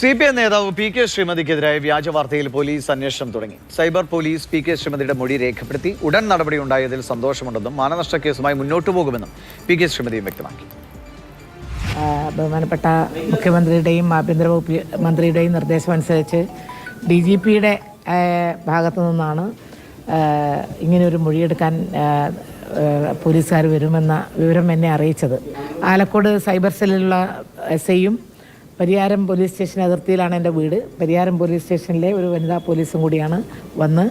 CPI നേതാവ് PK ശ്രീമതിക്കെതിരായ വ്യാജ വാർത്തയിൽ പോലീസ് അന്വേഷണം തുടങ്ങി. സൈബർ പോലീസ് PK ശ്രീമതിയുടെ മൊഴി രേഖപ്പെടുത്തി. ഉടൻ നടപടി ഉണ്ടായതിൽ സന്തോഷമുണ്ടെന്നും മാനനഷ്ട കേസുമായി മുന്നോട്ടു പോകുമെന്നും PK ശ്രീമതിയും വ്യക്തമാക്കി. ബഹുമാനപ്പെട്ട മുഖ്യമന്ത്രിയുടെയും ആഭ്യന്തര വകുപ്പ് മന്ത്രിയുടെയും നിർദ്ദേശമനുസരിച്ച് DGPയുടെ ഭാഗത്തു നിന്നാണ് ഇങ്ങനെയൊരു മൊഴിയെടുക്കാൻ പോലീസുകാർ വരുമെന്ന വിവരം എന്നെ അറിയിച്ചത്. ആലക്കോട് സൈബർ സെല്ലിലുള്ള SIയും പരിയാരം പോലീസ് സ്റ്റേഷൻ അതിർത്തിയിലാണ് എൻ്റെ വീട്. പരിയാരം പോലീസ് സ്റ്റേഷനിലെ ഒരു വനിതാ പോലീസും കൂടിയാണ് വന്ന്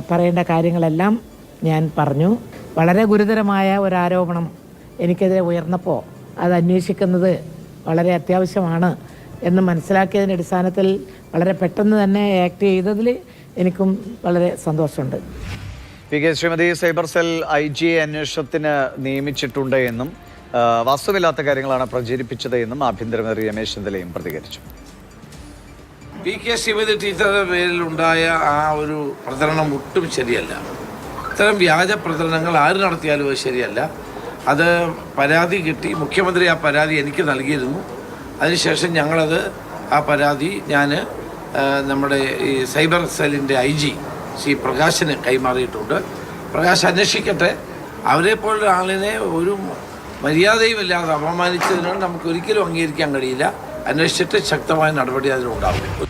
പറയേണ്ട കാര്യങ്ങളെല്ലാം ഞാൻ പറഞ്ഞു. വളരെ ഗുരുതരമായ ഒരു ആരോപണം എനിക്കെതിരെ ഉയർന്നപ്പോൾ അത് അന്വേഷിക്കുന്നത് വളരെ അത്യാവശ്യമാണ് എന്ന് മനസ്സിലാക്കിയതിൻ്റെ അടിസ്ഥാനത്തിൽ വളരെ പെട്ടെന്ന് തന്നെ ആക്ട് ചെയ്തതിൽ എനിക്കും വളരെ സന്തോഷമുണ്ട്. PK Shrimati cyber cell IG അന്വേഷണത്തിന് നിയമിച്ചിട്ടുണ്ട് എന്നും വാസ്തവമില്ലാത്ത കാര്യങ്ങളാണ് പ്രചരിപ്പിച്ചത് എന്നും ആഭ്യന്തരമന്ത്രി രമേശ് ചെന്നിത്തലയും പ്രതികരിച്ചു. PK ശ്രീമതി ടീച്ചറുടെ പേരിലുണ്ടായ ആ ഒരു പ്രചരണം ഒട്ടും ശരിയല്ല. ഇത്തരം വ്യാജ പ്രചരണങ്ങൾ ആര് നടത്തിയാലും അത് ശരിയല്ല. അത് പരാതി കിട്ടി, മുഖ്യമന്ത്രി ആ പരാതി എനിക്ക് നൽകിയിരുന്നു. അതിനുശേഷം ആ പരാതി ഞാൻ നമ്മുടെ ഈ സൈബർ സെല്ലിൻ്റെ IG ശ്രീ പ്രകാശിന് കൈമാറിയിട്ടുണ്ട്. പ്രകാശ് അന്വേഷിക്കട്ടെ. അവരെപ്പോലുള്ള ആളിനെ ഒരു മര്യാദയുമില്ലാതെ അപമാനിച്ചതിനോട് നമുക്ക് ഒരിക്കലും അംഗീകരിക്കാൻ കഴിയില്ല. അന്വേഷിച്ചിട്ട് ശക്തമായ നടപടി അതിനുണ്ടാകും.